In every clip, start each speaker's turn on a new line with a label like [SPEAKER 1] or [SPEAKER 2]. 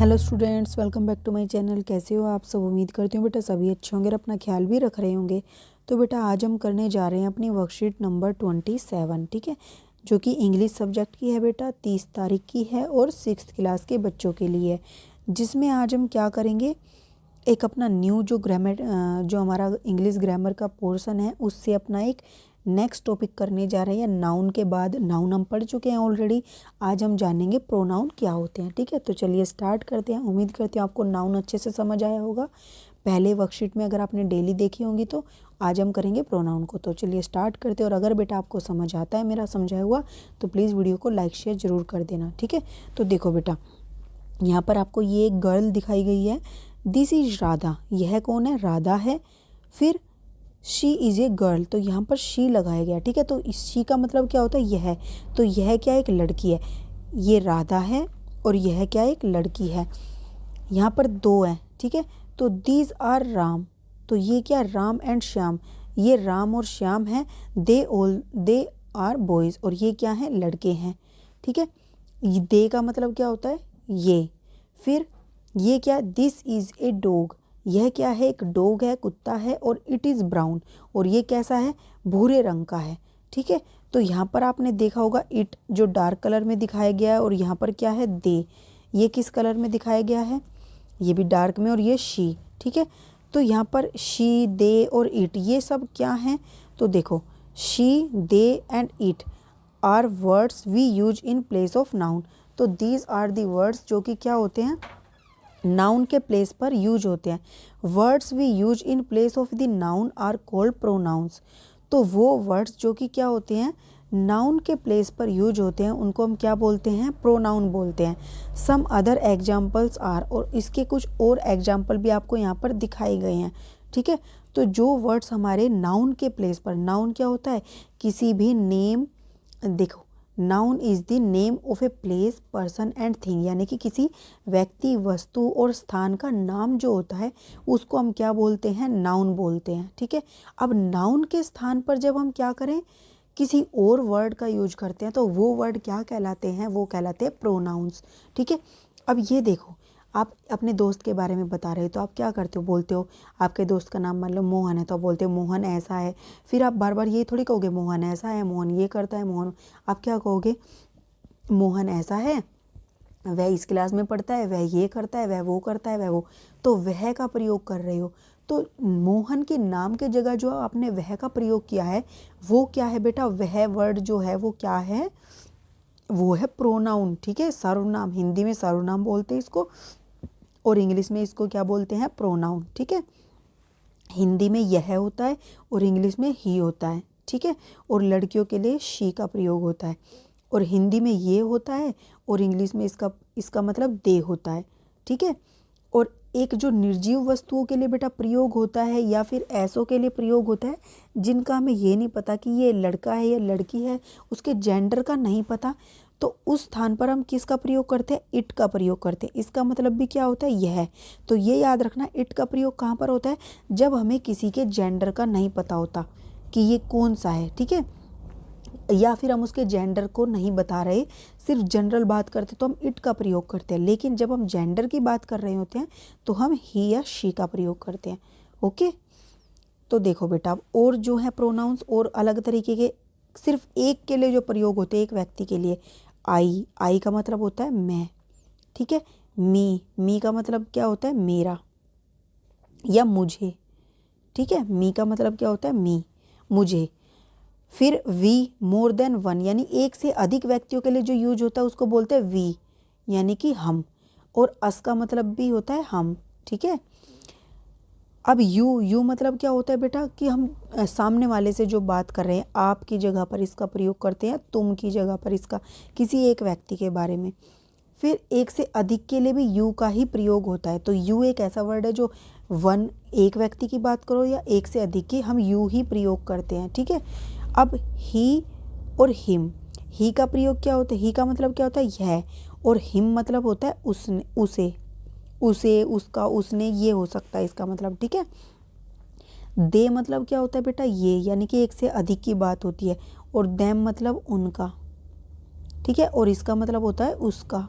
[SPEAKER 1] Hello students, welcome back to my channel. कैसे हो आप सब? उम्मीद करती हूँ बेटा सभी अच्छे होंगे और अपना ख्याल भी रख रहे होंगे। तो बेटा आज हम करने जा रहे हैं अपनी वर्कशीट नंबर 27, ठीक है, जो कि इंग्लिश सब्जेक्ट की है बेटा, 30 तारीख की है और 6th क्लास के बच्चों के लिए, जिसमें आज हम क्या करेंगे, एक अपना न्यू जो जो हमारा इंग्लिश ग्रामर का पोर्शन है उससे अपना एक नेक्स्ट टॉपिक करने जा रहे हैं। नाउन के बाद नाउन हम पढ़ चुके हैं ऑलरेडी, आज हम जानेंगे प्रोनाउन क्या होते हैं। ठीक है, तो चलिए स्टार्ट करते हैं। उम्मीद करती हूँ आपको नाउन अच्छे से समझ आया होगा। पहले वर्कशीट में अगर आपने डेली देखी होंगी तो आज हम करेंगे प्रोनाउन को। तो चलिए स्टार्ट करते हैं। और अगर बेटा आपको समझ आता है मेरा समझाया हुआ तो प्लीज़ वीडियो को लाइक शेयर ज़रूर कर देना। ठीक है, तो देखो बेटा, यहाँ पर आपको ये एक गर्ल दिखाई गई है। This is Radha. यह कौन है? राधा है। फिर शी इज़ ए गर्ल, तो यहाँ पर शी लगाया गया। ठीक है, तो इस शी का मतलब क्या होता है? यह। तो यह क्या? एक लड़की है। ये राधा है और यह क्या? एक लड़की है। यहाँ पर दो है। ठीक है, तो दीज आर राम। तो ये क्या? राम एंड श्याम। ये राम और श्याम हैं। They are boys. और ये क्या हैं? लड़के हैं। ठीक है, दे का मतलब क्या होता है? ये। फिर ये क्या? This is a dog. यह क्या है? एक डॉग है, कुत्ता है। और इट इज़ ब्राउन। और ये कैसा है? भूरे रंग का है। ठीक है, तो यहाँ पर आपने देखा होगा इट जो डार्क कलर में दिखाया गया है, और यहाँ पर क्या है? दे। ये किस कलर में दिखाया गया है? ये भी डार्क में। और ये शी। ठीक है, तो यहाँ पर शी, दे और इट ये सब क्या हैं? तो देखो, she, they and it are words we use in place of noun. तो दीज आर दी वर्ड्स जो कि क्या होते हैं? नाउन के प्लेस पर यूज होते हैं। Words we use in place of the noun are called pronouns. तो वो वर्ड्स जो कि क्या होते हैं? नाउन के प्लेस पर यूज होते हैं, उनको हम क्या बोलते हैं? प्रोनाउन बोलते हैं। सम अदर एग्जाम्पल्स आर, और इसके कुछ और एग्जाम्पल भी आपको यहाँ पर दिखाए गए हैं। ठीक है, तो जो वर्ड्स हमारे नाउन के प्लेस पर, नाउन क्या होता है? किसी भी नेम, देखो, noun is the name of a place, person and thing, यानी कि किसी व्यक्ति, वस्तु और स्थान का नाम जो होता है उसको हम क्या बोलते हैं? नाउन बोलते हैं। ठीक है, अब नाउन के स्थान पर जब हम क्या करें, किसी और वर्ड का यूज करते हैं, तो वो वर्ड क्या कहलाते हैं? वो कहलाते हैं प्रोनाउंस। ठीक है, अब ये देखो, आप अपने दोस्त के बारे में बता रहे हो तो आप क्या करते हो? बोलते हो, आपके दोस्त का नाम मान लो मोहन है तो आप बोलते हो मोहन ऐसा है। फिर आप बार बार ये थोड़ी कहोगे मोहन ऐसा है, मोहन ये करता है, मोहन, आप क्या कहोगे? मोहन ऐसा है, वह इस क्लास में पढ़ता है, वह ये करता है, वह वो करता है, वह वो। तो वह का प्रयोग कर रहे हो। तो मोहन के नाम के जगह जो आपने वह का प्रयोग किया है वो क्या है बेटा? वह वर्ड जो है वो क्या है? वो है प्रोनाउन। ठीक है, सर्वनाम। हिंदी में सर्वनाम बोलते हैं इसको, और इंग्लिश में इसको क्या बोलते हैं? प्रोनाउन। ठीक है, हिंदी में यह होता है और इंग्लिश में ही होता है। ठीक है, और लड़कियों के लिए शी का प्रयोग होता है, और हिंदी में ये होता है और इंग्लिश में इसका मतलब दे होता है। ठीक है, और एक जो निर्जीव वस्तुओं के लिए बेटा प्रयोग होता है या फिर ऐसों के लिए प्रयोग होता है जिनका हमें ये नहीं पता कि ये लड़का है या लड़की है, उसके जेंडर का नहीं पता, तो उस स्थान पर हम किसका प्रयोग करते हैं? इट का प्रयोग करते हैं। इसका मतलब भी क्या होता है? यह। तो ये याद रखना, इट का प्रयोग कहाँ पर होता है? जब हमें किसी के जेंडर का नहीं पता होता कि ये कौन सा है। ठीक है, या फिर हम उसके जेंडर को नहीं बता रहे, सिर्फ जनरल बात करते तो हम इट का प्रयोग करते हैं, लेकिन जब हम जेंडर की बात कर रहे होते हैं तो हम ही या शी का प्रयोग करते हैं। ओके, तो देखो बेटा, और जो है प्रोनाउंस और अलग तरीके के, सिर्फ एक के लिए जो प्रयोग होते हैं, एक व्यक्ति के लिए, आई का मतलब होता है मैं। ठीक है, मी का मतलब क्या होता है? मेरा या मुझे। ठीक है, मी का मतलब क्या होता है? मी, मुझे। फिर वी, मोर देन वन, यानी एक से अधिक व्यक्तियों के लिए जो यूज होता है उसको बोलते हैं वी, यानी कि हम। और अस का मतलब भी होता है हम। ठीक है, अब यू मतलब क्या होता है बेटा? कि हम सामने वाले से जो बात कर रहे हैं, आप की जगह पर इसका प्रयोग करते हैं, तुम की जगह पर इसका, किसी एक व्यक्ति के बारे में। फिर एक से अधिक के लिए भी यू का ही प्रयोग होता है। तो यू एक ऐसा वर्ड है जो वन, एक व्यक्ति की बात करो या एक से अधिक की, हम यू ही प्रयोग करते हैं। ठीक है, अब ही और हिम, ही का प्रयोग क्या होता है? ही का मतलब क्या होता है? यह। और हिम मतलब होता है उसने, उसे, उसका, उसने, ये हो सकता है इसका मतलब। ठीक है, दे मतलब क्या होता है बेटा? ये, यानी कि एक से अधिक की बात होती है। और देम मतलब उनका। ठीक है, और इसका मतलब होता है उसका।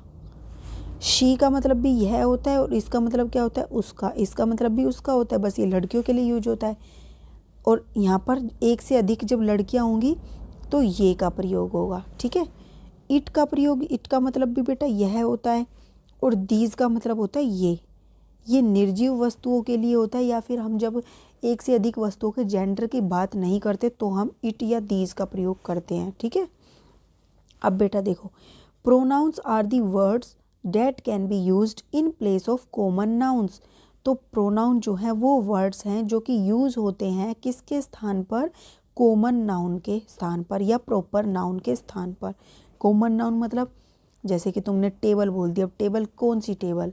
[SPEAKER 1] शी का मतलब भी यह होता है और इसका मतलब क्या होता है, उसका, इसका मतलब भी उसका होता है, बस ये लड़कियों के लिए यूज होता है। और यहाँ पर एक से अधिक जब लड़कियाँ होंगी तो ये का प्रयोग होगा, ठीक है। इट का प्रयोग, इट का मतलब भी बेटा यह होता है और दीज का मतलब होता है ये निर्जीव वस्तुओं के लिए होता है, या फिर हम जब एक से अधिक वस्तुओं के जेंडर की बात नहीं करते तो हम इट या दीज का प्रयोग करते हैं, ठीक है। अब बेटा देखो, pronouns are the words that can be used in place of common nouns. तो प्रोनाउन जो है वो वर्ड्स हैं जो कि यूज़ होते हैं किसके स्थान पर, कॉमन नाउन के स्थान पर या प्रॉपर नाउन के स्थान पर। कॉमन नाउन मतलब जैसे कि तुमने टेबल बोल दिया, अब टेबल कौन सी टेबल,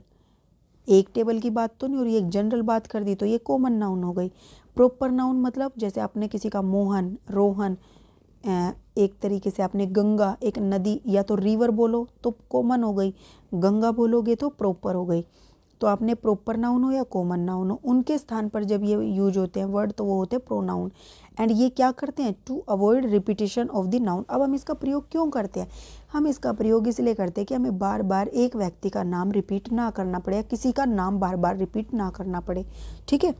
[SPEAKER 1] एक टेबल की बात तो नहीं हो रही, एक जनरल बात कर दी तो ये कॉमन नाउन हो गई। प्रॉपर नाउन मतलब जैसे आपने किसी का मोहन, रोहन, एक तरीके से आपने गंगा, एक नदी या तो रिवर बोलो तो कॉमन हो गई, गंगा बोलोगे तो प्रॉपर हो गई। तो आपने प्रॉपर नाउन हो या कॉमन नाउन हो, उनके स्थान पर जब ये यूज होते हैं वर्ड तो वो होते हैं प्रोनाउन। एंड ये क्या करते हैं, to avoid repetition of the noun. अब हम इसका प्रयोग क्यों करते हैं, हम इसका प्रयोग इसलिए करते हैं कि हमें बार बार एक व्यक्ति का नाम रिपीट ना करना पड़े या किसी का नाम बार बार रिपीट ना करना पड़े, ठीक है।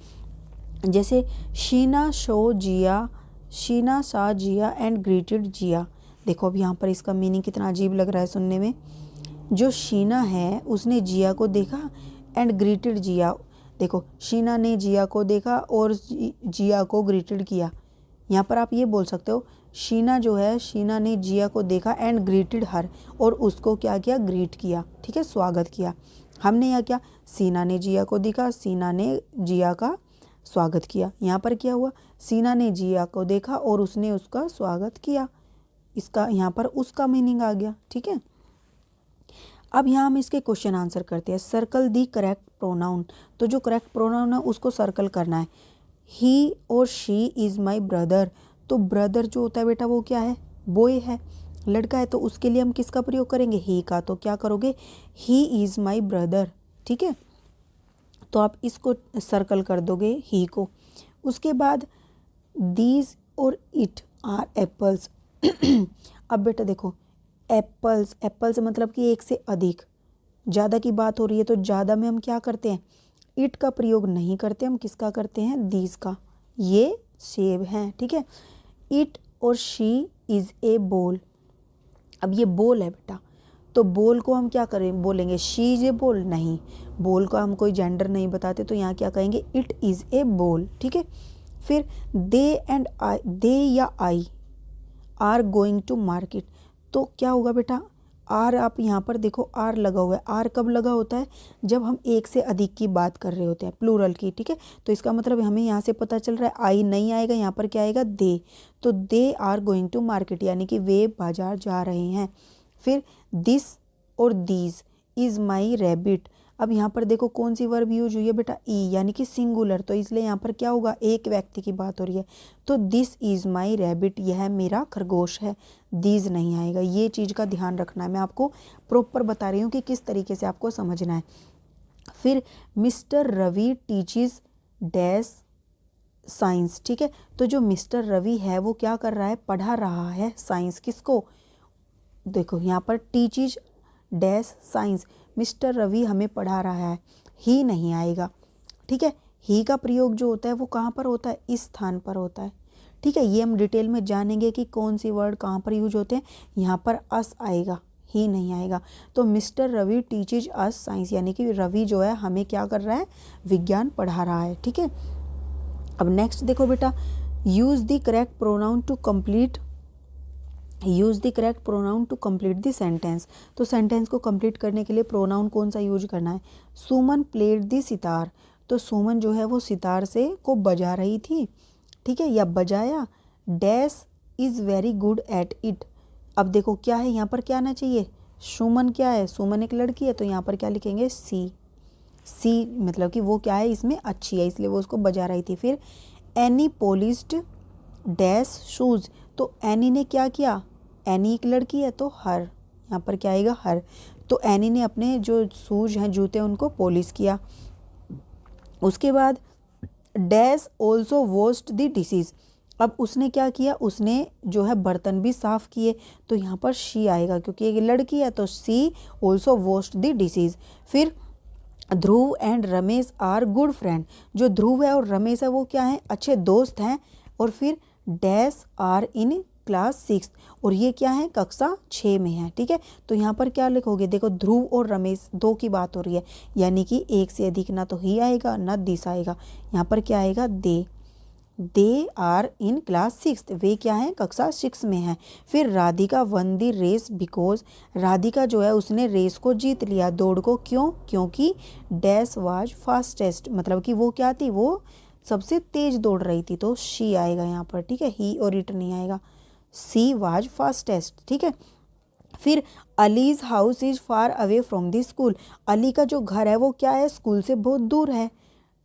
[SPEAKER 1] जैसे शीना शो जिया, शीना सा जिया एंड ग्रीटेड जिया। देखो अब यहाँ पर इसका मीनिंग कितना अजीब लग रहा है सुनने में। जो शीना है उसने जिया को देखा एंड ग्रीटेड जिया। देखो शीना ने जिया को देखा और जिया को ग्रीटेड किया। यहाँ पर आप ये बोल सकते हो शीना जो है, शीना ने जिया को देखा एंड ग्रीटेड हर, और उसको क्या किया, ग्रीट किया, ठीक है, स्वागत किया। हमने यहाँ क्या, सीना ने जिया को देखा, सीना ने जिया का स्वागत किया। यहाँ पर क्या हुआ, सीना ने जिया को देखा और उसने उसका स्वागत किया। इसका यहाँ पर उसका मीनिंग आ गया, ठीक है। अब यहाँ हम इसके क्वेश्चन आंसर करते हैं। Circle the correct pronoun. तो जो करेक्ट प्रोनाउन है उसको सर्कल करना है। ही और शी इज़ माई ब्रदर। तो ब्रदर जो होता है बेटा वो क्या है, बॉय है, लड़का है, तो उसके लिए हम किसका प्रयोग करेंगे, ही का। तो क्या करोगे, ही इज़ माई ब्रदर, ठीक है। तो आप इसको सर्कल कर दोगे ही को। उसके बाद दीज और इट आर एप्पल्स। अब बेटा देखो एप्पल्स, एप्पल्स मतलब कि एक से अधिक, ज़्यादा की बात हो रही है तो ज़्यादा में हम क्या करते हैं, इट का प्रयोग नहीं करते, हम किसका करते हैं, दीज का। ये सेब हैं, ठीक है। इट और शी इज़ ए बोल। अब ये बोल है बेटा, तो बोल को हम क्या करें, बोलेंगे शी इज ए बोल, नहीं, बोल का हम कोई जेंडर नहीं बताते तो यहाँ क्या कहेंगे, इट इज़ ए बोल, ठीक है। फिर दे एंड आई, दे या I are going to market. तो क्या होगा बेटा, आर, आप यहाँ पर देखो आर लगा हुआ है। आर कब लगा होता है, जब हम एक से अधिक की बात कर रहे होते हैं, प्लूरल की, ठीक है। तो इसका मतलब हमें यहाँ से पता चल रहा है आई नहीं आएगा, यहाँ पर क्या आएगा, दे। तो they are going to market, यानी कि वे बाजार जा रहे हैं। फिर दिस और दीज इज़ माई रैबिट। अब यहाँ पर देखो कौन सी वर्ब यूज हुई है बेटा, ई, यानी कि सिंगुलर, तो इसलिए यहाँ पर क्या होगा, एक व्यक्ति की बात हो रही है। तो दिस इज़ माई रैबिट, यह मेरा खरगोश है, दीज नहीं आएगा। ये चीज़ का ध्यान रखना है, मैं आपको प्रॉपर बता रही हूँ कि किस तरीके से आपको समझना है। फिर mister Ravi teaches dash science, ठीक है। तो जो मिस्टर रवि है वो क्या कर रहा है, पढ़ा रहा है साइंस, किसको, देखो यहाँ पर teaches dash science, mister Ravi हमें पढ़ा रहा है, ही नहीं आएगा, ठीक है। ही का प्रयोग जो होता है वो कहाँ पर होता है, इस स्थान पर होता है, ठीक है। ये हम डिटेल में जानेंगे कि कौन सी वर्ड कहाँ पर यूज होते हैं। यहाँ पर अस आएगा, ही नहीं आएगा। तो मिस्टर रवि टीचिज अस साइंस, यानी कि रवि जो है हमें क्या कर रहा है, विज्ञान पढ़ा रहा है, ठीक है। अब नेक्स्ट देखो बेटा, use the correct pronoun to complete, use the correct pronoun to complete the sentence. तो सेंटेंस को कंप्लीट करने के लिए प्रोनाउन कौन सा यूज करना है, सुमन प्लेड द सितार। तो सुमन जो है वो सितार से को बजा रही थी, ठीक है, या बजाया। Dash is very good at it. अब देखो क्या है, यहाँ पर क्या आना चाहिए, सुमन क्या है, सुमन एक लड़की है, तो यहाँ पर क्या लिखेंगे, सी। सी मतलब कि वो क्या है, इसमें अच्छी है, इसलिए वो उसको बजा रही थी। फिर एनी पॉलिश्ड डैश शूज़। तो एनी ने क्या किया, एनी एक लड़की है तो हर, यहाँ पर क्या आएगा, हर। तो एनी ने अपने जो शूज हैं, जूते, उनको पॉलिश किया। उसके बाद dash also washed the dishes. अब उसने क्या किया, उसने जो है बर्तन भी साफ़ किए, तो यहाँ पर शी आएगा क्योंकि एक लड़की है, तो she also washed the dishes. फिर Dhruv and Ramesh are good friend, जो ध्रुव है और रमेश है वो क्या है, अच्छे दोस्त हैं। और फिर डैश आर इन क्लास 6, और ये क्या है, कक्षा 6 में है। ठीक है, तो यहाँ पर क्या लिखोगे, देखो ध्रुव और रमेश दो की बात हो रही है, यानी कि एक से अधिक ना तो ही आएगा ना दिस आएगा, यहाँ पर क्या आएगा, दे आर इन क्लास 6, वे क्या हैं, कक्षा 6 में हैं। फिर Radhika won the race because, Radhika जो है उसने रेस को जीत लिया, दौड़ को, क्यों, क्योंकि डैश वाज फास्टेस्ट, मतलब कि वो क्या थी, वो सबसे तेज दौड़ रही थी, तो शी आएगा यहाँ पर। ठीक है, ही और इट नहीं आएगा, सी वाज फास्टेस्ट। ठीक है, फिर allies house is far away from the school, Ali का जो घर है वो क्या है, स्कूल से बहुत दूर है।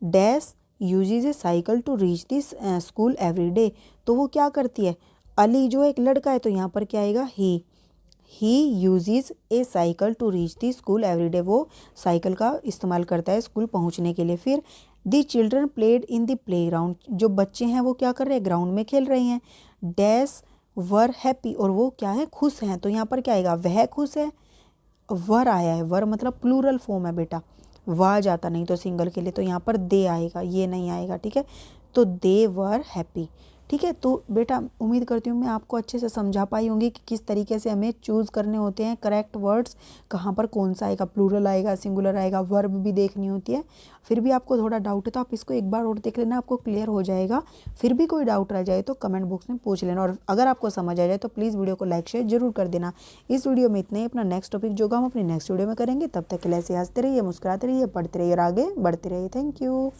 [SPEAKER 1] Dash uses a cycle to reach this school every day, तो वो क्या करती है, अली जो एक लड़का है, तो यहाँ पर क्या आएगा, he uses a cycle to reach the school every day, वो साइकिल का इस्तेमाल करता है स्कूल पहुँचने के लिए। फिर the children played in the playground, जो बच्चे हैं वो क्या कर रहे हैं, ग्राउंड में खेल रहे हैं। डैश वर हैप्पी, और वो क्या है, खुश हैं, तो यहाँ पर क्या आएगा, वह खुश है। वर आया है, वर मतलब प्लूरल फॉर्म है बेटा, वाह जाता नहीं तो सिंगल के लिए, तो यहाँ पर दे आएगा, ये नहीं आएगा। ठीक है, तो दे वर हैप्पी। ठीक है, तो बेटा उम्मीद करती हूँ मैं आपको अच्छे से समझा पाई होंगी कि किस तरीके से हमें चूज़ करने होते हैं करेक्ट वर्ड्स, कहाँ पर कौन सा आएगा, प्लूरल आएगा, सिंगुलर आएगा, वर्ब भी देखनी होती है। फिर भी आपको थोड़ा डाउट है तो आप इसको एक बार और देख लेना, आपको क्लियर हो जाएगा। फिर भी कोई डाउट रह जाए तो कमेंट बॉक्स में पूछ लेना, और अगर आपको समझ आ जाए तो प्लीज़ वीडियो को लाइक शेयर जरूर कर देना। इस वीडियो में इतना ही, अपना नेक्स्ट टॉपिक जो हम अपनी नेक्स्ट वीडियो में करेंगे, तब तक के लिए ऐसे हंसते रहिए, मुस्कुराते रहिए, पढ़ते रहिए और आगे बढ़ते रहिए। Thank you.